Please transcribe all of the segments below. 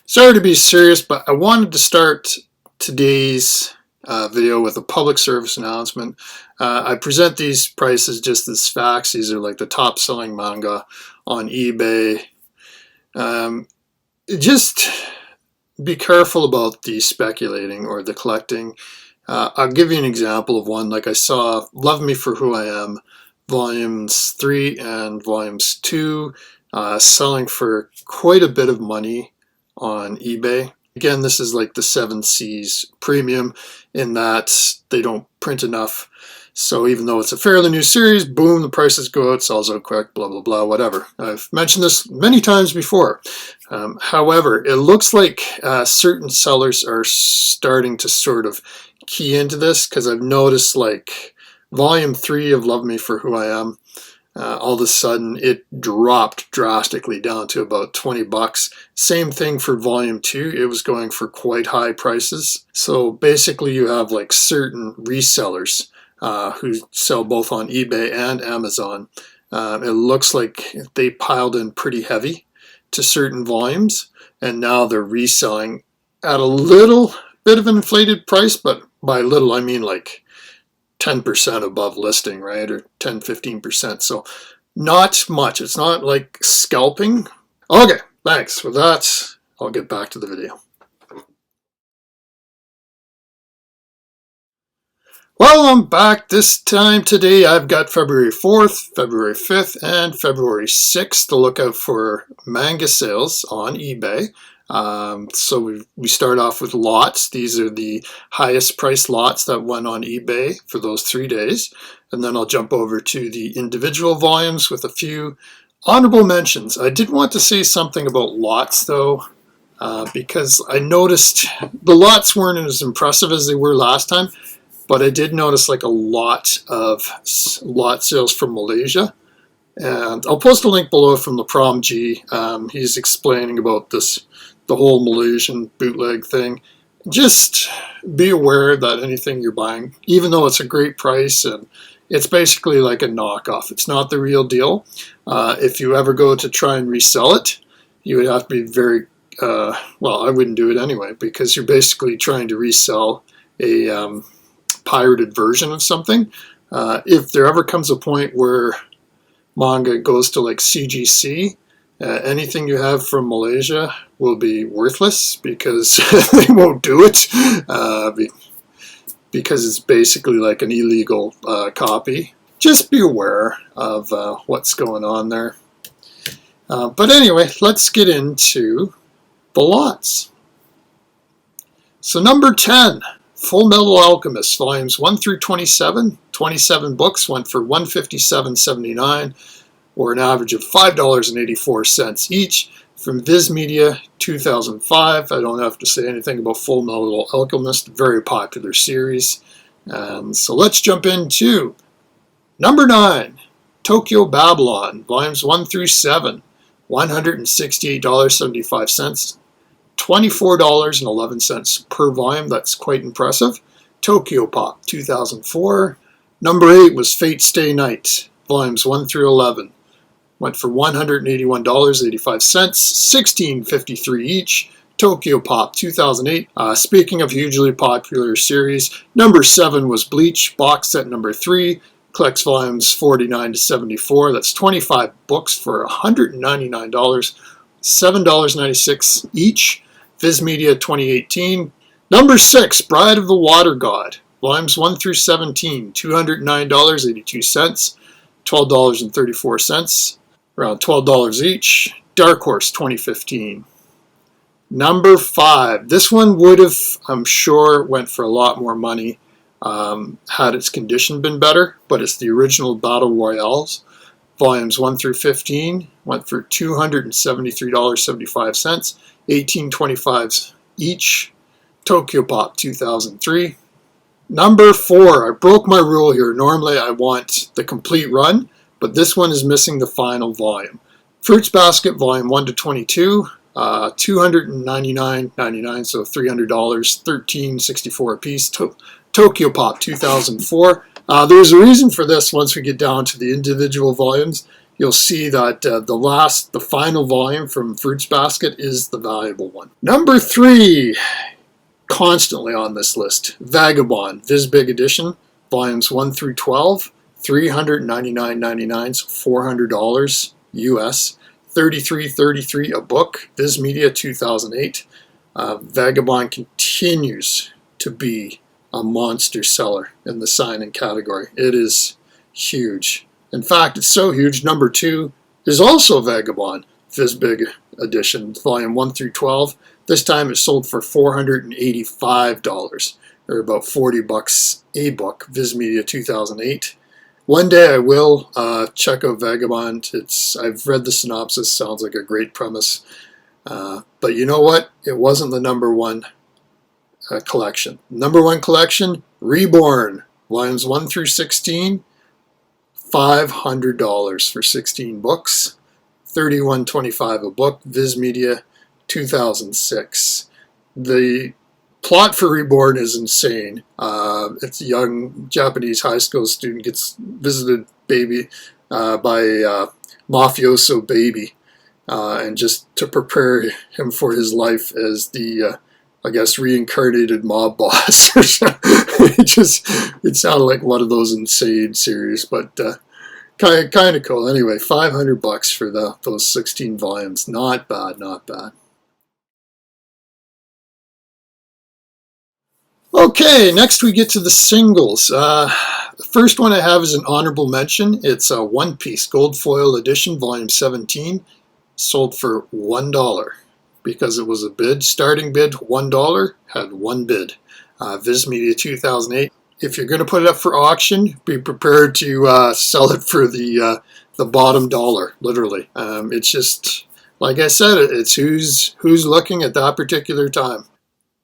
Sorry to be serious, but I wanted to start today's video with a public service announcement. I present these prices just as facts. These are like the top selling manga on eBay. Just be careful about the speculating or the collecting. I'll give you an example of one. Like I saw Love Me For Who I Am, volumes 3 and volumes 2, selling for quite a bit of money on eBay. Again, this is like the 7 Seas premium in that they don't print enough. So even though it's a fairly new series, boom, the prices go out, sells out quick, blah, blah, blah, whatever. I've mentioned this many times before. However, it looks like certain sellers are starting to sort of key into this, because I've noticed like volume 3 of Love Me For Who I Am, all of a sudden it dropped drastically down to about 20 bucks. Same thing for volume 2. It was going for quite high prices. So basically you have like certain resellers who sell both on eBay and Amazon. It looks like they piled in pretty heavy to certain volumes, and now they're reselling at a little bit of an inflated price, but by little I mean like 10% above listing, right? Or 10-15%. So not much. It's not like scalping. Okay, thanks. With that, I'll get back to the video. Well, I'm back this time. Today I've got February 4th, February 5th, and February 6th to look out for Manga Sales on eBay. So we start off with lots. These are the highest priced lots that went on eBay for those 3 days. And then I'll jump over to the individual volumes with a few honorable mentions. I did want to say something about lots though, because I noticed the lots weren't as impressive as they were last time, but I did notice like a lot of lot sales from Malaysia. And I'll post a link below from the PromG. He's explaining about this, the whole Malaysian bootleg thing. Just be aware that anything you're buying, even though it's a great price and it's basically like a knockoff, it's not the real deal. If you ever go to try and resell it, you would have to be very, well, I wouldn't do it anyway, because you're basically trying to resell a pirated version of something. If there ever comes a point where manga goes to like CGC, anything you have from Malaysia will be worthless, because they won't do it, because it's basically like an illegal copy. Just be aware of what's going on there. But anyway, let's get into the lots. So number 10, Full Metal Alchemist, volumes 1 through 27. 27 books went for $157.79, or an average of $5.84 each, from Viz Media, 2005. I don't have to say anything about Full Metal Alchemist, very popular series. So let's jump into number 9, Tokyo Babylon, volumes 1 through 7, $168.75. $24.11 per volume. That's quite impressive. Tokyo Pop, 2004. Number 8 was Fate Stay Night, volumes 1 through 11. Went for $181.85, $16.53 each. Tokyo Pop, 2008. Speaking of hugely popular series, number 7 was Bleach, box set number 3. Collects volumes 49 to 74. That's 25 books for $199, $7.96 each. Viz Media, 2018. Number 6, Bride of the Water God, volumes 1 through 17, $209.82, $12.34, around $12 each. Dark Horse, 2015. Number 5, this one would have, I'm sure, went for a lot more money had its condition been better, but it's the original Battle Royales. Volumes 1 through 15 went for $273.75, $18.25 each. Tokyo Pop, 2003. Number 4, I broke my rule here. Normally I want the complete run, but this one is missing the final volume. Fruits Basket, volume 1 to 22, $299.99, so $300, $13.64 a piece. Tokyo Pop, 2004. There's a reason for this once we get down to the individual volumes. you'll see that the final volume from Fruits Basket is the valuable one. Number 3, constantly on this list, Vagabond, Viz Big Edition, volumes 1 through 12, $399.99, so $400 US, $33.33 a book, Viz Media 2008. Vagabond continues to be a monster seller in the sign-in category. It is huge. In fact, it's so huge, number 2 is also Vagabond, Viz Big Edition, volume 1 through 12. This time it sold for $485, or about $40 a book, Viz Media 2008. One day I will check out Vagabond. I've read the synopsis, sounds like a great premise. But you know what? It wasn't the number 1 collection. Number 1 collection, Reborn, volumes 1 through 16, $500 for 16 books, $31.25 a book, Viz Media 2006. The plot for Reborn is insane. It's a young Japanese high school student gets visited by a mafioso baby, and just to prepare him for his life as the I guess reincarnated mob boss or something. It sounded like one of those insane series, but kind of cool. Anyway, $500 for those 16 volumes. Not bad, not bad. Okay, next we get to the singles. The first one I have is an honorable mention. It's a One Piece Gold Foil Edition, Volume 17, sold for $1 because it was a bid. Starting bid $1, had one bid. Viz Media 2008. If you're going to put it up for auction, be prepared to sell it for the bottom dollar, literally. It's just, like I said, it's who's looking at that particular time.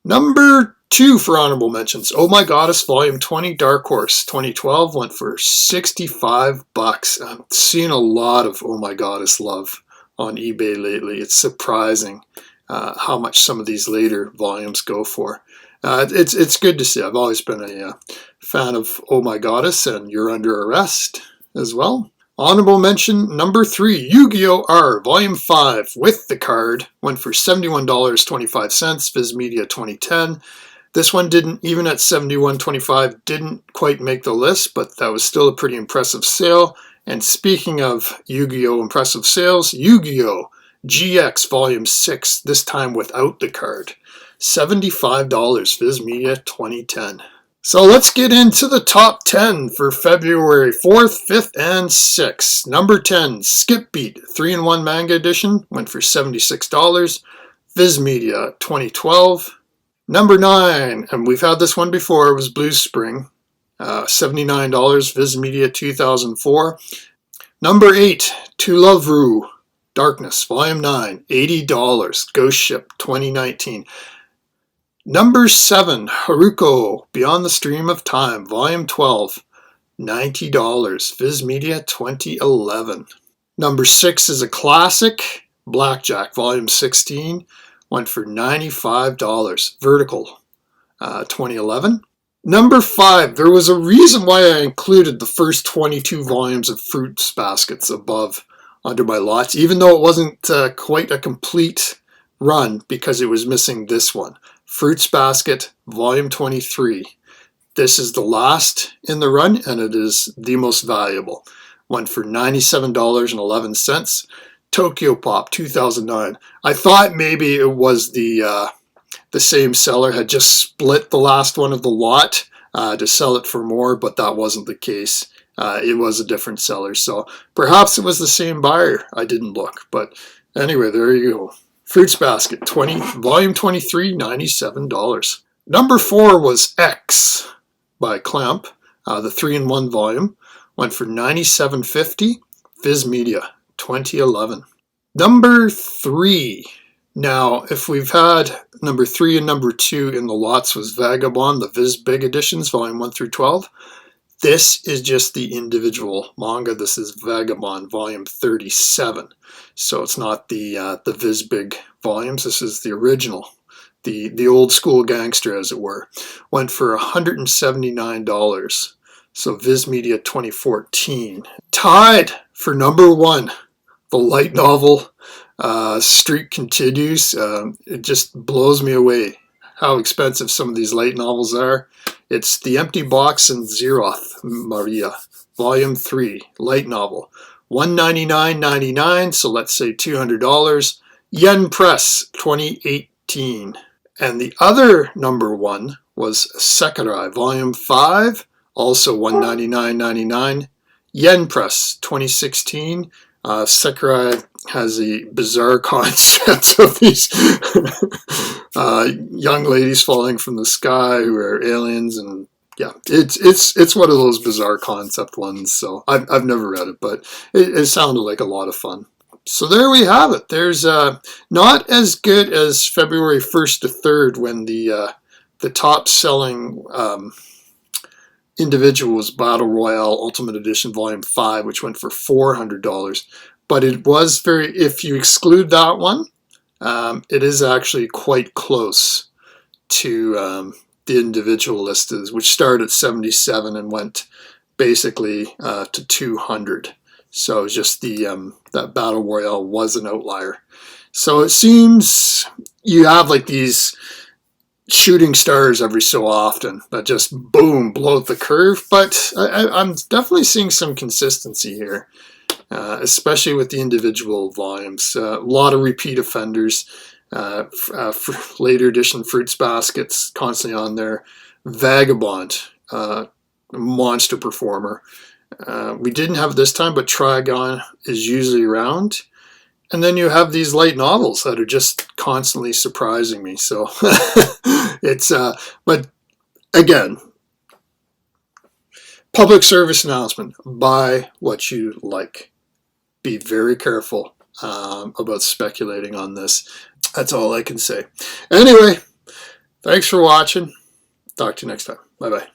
Number 2 for honorable mentions. Oh My Goddess Volume 20 Dark Horse 2012 went for $65. I'm seeing a lot of Oh My Goddess love on eBay lately. It's surprising how much some of these later volumes go for. It's good to see. I've always been a fan of Oh My Goddess and You're Under Arrest as well. Honorable mention number 3, Yu-Gi-Oh! R Volume 5 with the card went for $71.25, Viz Media 2010. This one didn't, even at $71.25, didn't quite make the list, but that was still a pretty impressive sale. And speaking of Yu-Gi-Oh! Impressive sales, Yu-Gi-Oh! GX Volume 6, this time without the card. $75, Viz Media 2010. So let's get into the top 10 for February 4th, 5th, and 6th. Number 10, Skip Beat 3-in-1 Manga Edition, went for $76, Viz Media 2012. Number 9, and we've had this one before, it was Blues Spring, $79, Viz Media 2004. Number 8, To Love Ru, Darkness, Volume 9, $80, Ghost Ship 2019. Number 7, Haruko, Beyond the Stream of Time, Volume 12, $90, Viz Media 2011. Number 6 is a classic, Blackjack, Volume 16, went for $95, Vertical, 2011. Number 5, there was a reason why I included the first 22 volumes of Fruits Baskets above under my lots, even though it wasn't quite a complete run because it was missing this one. Fruits Basket, Volume 23. This is the last in the run, and it is the most valuable. Went for $97.11. Tokyo Pop, 2009. I thought maybe it was the same seller had just split the last one of the lot to sell it for more, but that wasn't the case. It was a different seller, so perhaps it was the same buyer. I didn't look, but anyway, there you go. Fruits Basket, Volume 23, $97. Number 4 was X by Clamp, the 3-in-1 volume. Went for $97.50, Viz Media, 2011. Number 3. Now, if we've had number 3 and number 2 in the lots was Vagabond, the Viz Big Editions, Volume 1 through 12. This is just the individual manga. This is Vagabond, Volume 37. So it's not the Viz Big volumes. This is the original, the old school gangster, as it were. Went for $179. So Viz Media 2014. Tied For number one, the light novel streak continues. It just blows me away how expensive some of these light novels are. It's The Empty Box and Zeroth Maria, Volume 3, light novel. $199.99, so let's say $200. Yen Press, 2018. And the other number one was Sakurai, Volume 5, also $199.99. Yen Press, 2016. Sakurai has a bizarre concept of these young ladies falling from the sky who are aliens, and yeah, it's one of those bizarre concept ones. So I've never read it, but it sounded like a lot of fun. So there we have it. There's not as good as February 1st to 3rd when the top selling individual was Battle Royale Ultimate Edition Volume 5, which went for $400. But it was if you exclude that one, it is actually quite close to the individual listed, which started at 77 and went basically to 200. So just that Battle Royale was an outlier. So it seems you have like these shooting stars every so often that just boom, blow the curve. But I'm definitely seeing some consistency here, especially with the individual volumes. A lot of repeat offenders. Later edition Fruits Baskets constantly on there. Vagabond, monster performer. We didn't have it this time, but Trigon is usually around. And then you have these light novels that are just constantly surprising me. So it's, but again, public service announcement: buy what you like. Be very careful about speculating on this. That's all I can say. Anyway, thanks for watching. Talk to you next time. Bye-bye.